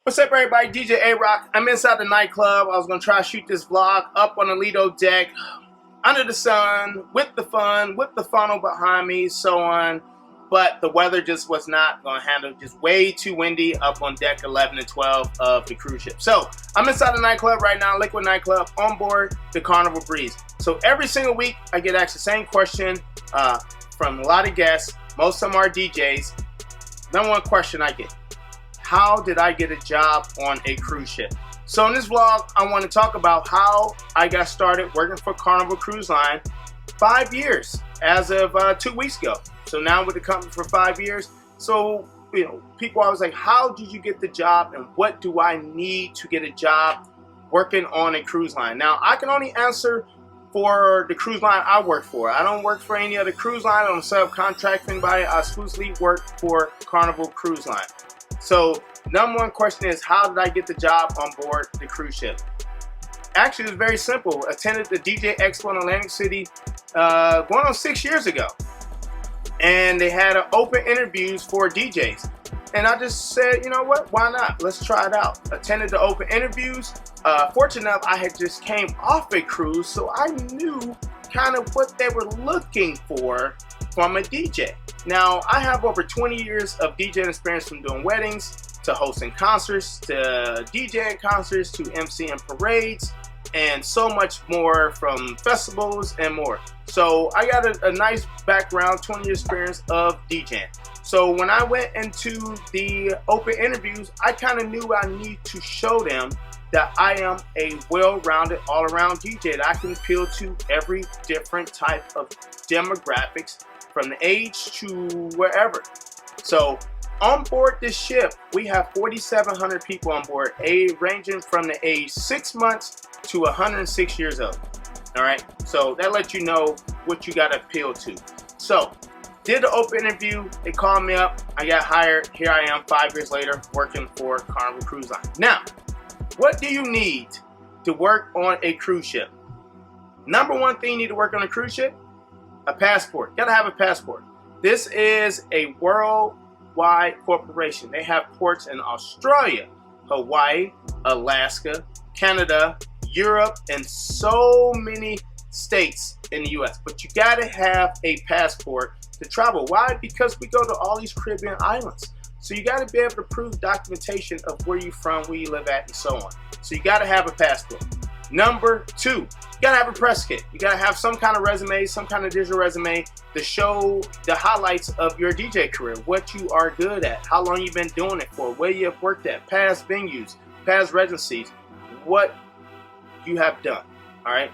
What's up, everybody? DJ A-roc. I'm inside the nightclub. I was going to try to shoot this vlog up on the Lido deck, under the sun, with the fun, with the funnel behind me, so on. But the weather just was not going to handle it. Just way too windy up on deck 11 and 12 of the cruise ship. So I'm inside the nightclub right now, Liquid Nightclub, on board the Carnival Breeze. So every single week, I get asked the same question from a lot of guests. Most of them are DJs. Number one question I get: how did I get a job on a cruise ship? So in this vlog, I want to talk about how I got started working for Carnival Cruise Line 5 years as of 2 weeks ago. So now with the company for 5 years. So, people always like, how did you get the job and what do I need to get a job working on a cruise line? Now, I can only answer for the cruise line I work for. I don't work for any other cruise line. I don't subcontract for anybody. I exclusively work for Carnival Cruise Line. So, number one question is, how did I get the job on board the cruise ship? Actually, it was very simple. Attended the DJ Expo in Atlantic City going on 6 years ago. And they had open interviews for DJs. And I just said, you know what, why not? Let's try it out. Attended the open interviews. Fortunate enough, I had just came off a cruise, so I knew kind of what they were looking for from a DJ. Now, I have over 20 years of DJing experience, from doing weddings to hosting concerts to DJing concerts to MCing parades and so much more, from festivals and more. So I got a nice background, 20 years experience of DJing. So when I went into the open interviews, I kind of knew I need to show them that I am a well-rounded, all-around DJ, that I can appeal to every different type of demographics, from the age to wherever. So on board this ship, we have 4,700 people on board, ranging from the age 6 months to 106 years old. All right, so that lets you know what you got to appeal to. So did the open interview, they called me up, I got hired. Here I am 5 years later working for Carnival Cruise Line. Now, what do you need to work on a cruise ship? Number one thing you need to work on a cruise ship: a passport. You gotta have a passport. This is a worldwide corporation. They have ports in Australia, Hawaii, Alaska, Canada, Europe, and so many states in the US. But you gotta have a passport to travel. Why? Because we go to all these Caribbean islands. So you gotta be able to prove documentation of where you're from, where you live at, and so on. So you gotta have a passport. Number two, you gotta have a press kit. You gotta have some kind of resume, some kind of digital resume to show the highlights of your DJ career, what you are good at, how long you've been doing it for, where you have worked at, past venues, past residencies, what you have done. All right.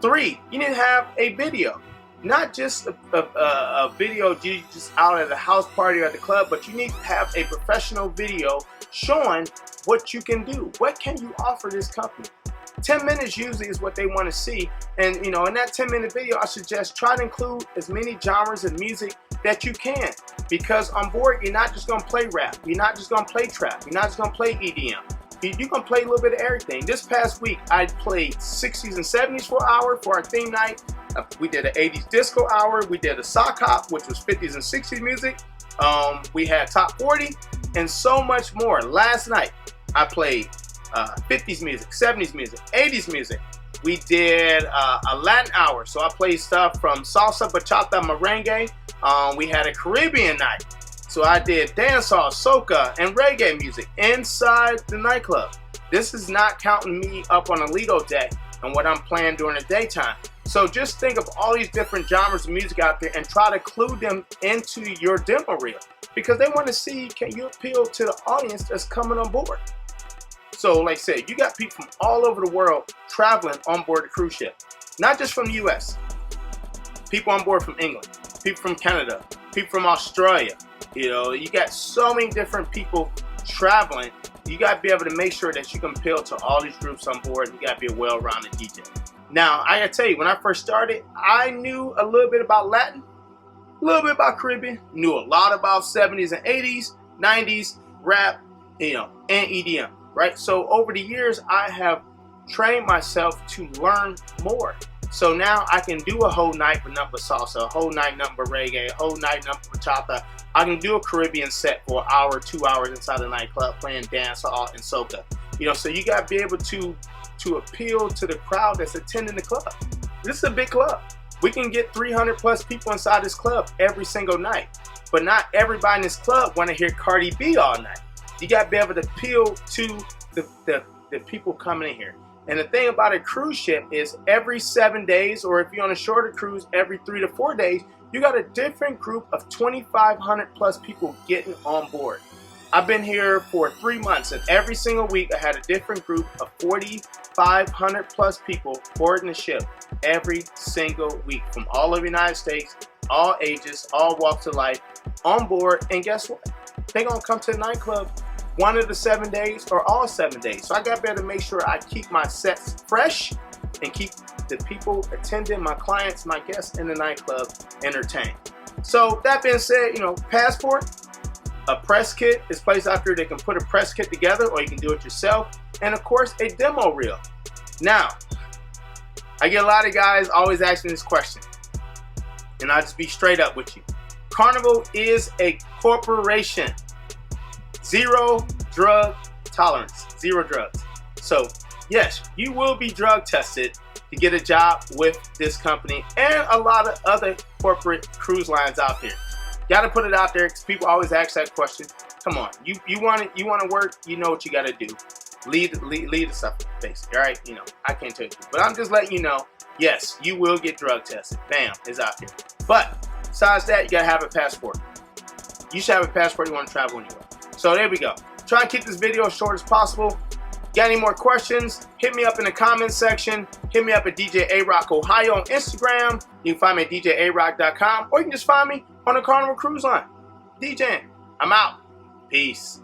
3, you need to have a video, not just a video just out at a house party or at the club, but you need to have a professional video showing what you can do. What can you offer this company? 10 minutes usually is what they want to see. And in that 10-minute video, I suggest try to include as many genres of music that you can, because on board, you're not just going to play rap, you're not just going to play trap, you're not just going to play EDM. You're going to play a little bit of everything. This past week, I played 60s and 70s for an hour for our theme night. We did an 80s disco hour. We did a sock hop, which was 50s and 60s music. We had top 40 and so much more. Last night, I played 50s music, 70s music, 80s music. We did a Latin hour. So I played stuff from salsa, bachata, merengue. We had a Caribbean night. So I did dancehall, soca, and reggae music inside the nightclub. This is not counting me up on a Lido deck and what I'm playing during the daytime. So just think of all these different genres of music out there and try to clue them into your demo reel, because they want to see, can you appeal to the audience that's coming on board. So like I said, you got people from all over the world traveling on board the cruise ship, not just from the US. People on board from England, people from Canada, people from Australia. You got so many different people traveling. You got to be able to make sure that you can appeal to all these groups on board. You got to be a well-rounded DJ. Now, I got to tell you, when I first started, I knew a little bit about Latin, a little bit about Caribbean, knew a lot about 70s and 80s, 90s, rap, and EDM, right? So over the years, I have trained myself to learn more. So now I can do a whole night for number salsa, a whole night number reggae, a whole night number bachata, I can do a Caribbean set for an hour, 2 hours inside a nightclub playing dancehall and soca. You know, so you got to be able to appeal to the crowd that's attending the club. This is a big club. We can get 300 plus people inside this club every single night. But not everybody in this club want to hear Cardi B all night. You got to be able to appeal to the people coming in here. And the thing about a cruise ship is every 7 days, or if you're on a shorter cruise, every 3 to 4 days, you got a different group of 2,500 plus people getting on board. I've been here for 3 months, and every single week I had a different group of 4,500 plus people boarding the ship every single week from all over the United States, all ages, all walks of life, on board. And guess what? They're going to come to the nightclub one of the 7 days or all 7 days. So I got better to make sure I keep my sets fresh and keep the people attending, my clients, my guests in the nightclub entertained. So that being said, you know, passport, a press kit is placed out there. They can put a press kit together, or you can do it yourself. And of course, a demo reel. Now, I get a lot of guys always asking this question, and I'll just be straight up with you. Carnival is a corporation. Zero drug tolerance, zero drugs. So yes, you will be drug tested to get a job with this company and a lot of other corporate cruise lines out there. Got to put it out there because people always ask that question. Come on, you want it, you want to work, you know what you got to do. Lead the stuff, basically. All right, you know, I can't tell you, but I'm just letting you know. Yes, you will get drug tested. Bam, it's out there. But besides that, you gotta have a passport. You should have a passport. You want to travel anywhere. So there we go. Try and keep this video as short as possible. Got any more questions? Hit me up in the comments section. Hit me up at DJ A-roc Ohio on Instagram. You can find me at DJAroc.com, or you can just find me on the Carnival Cruise Line. DJing. I'm out. Peace.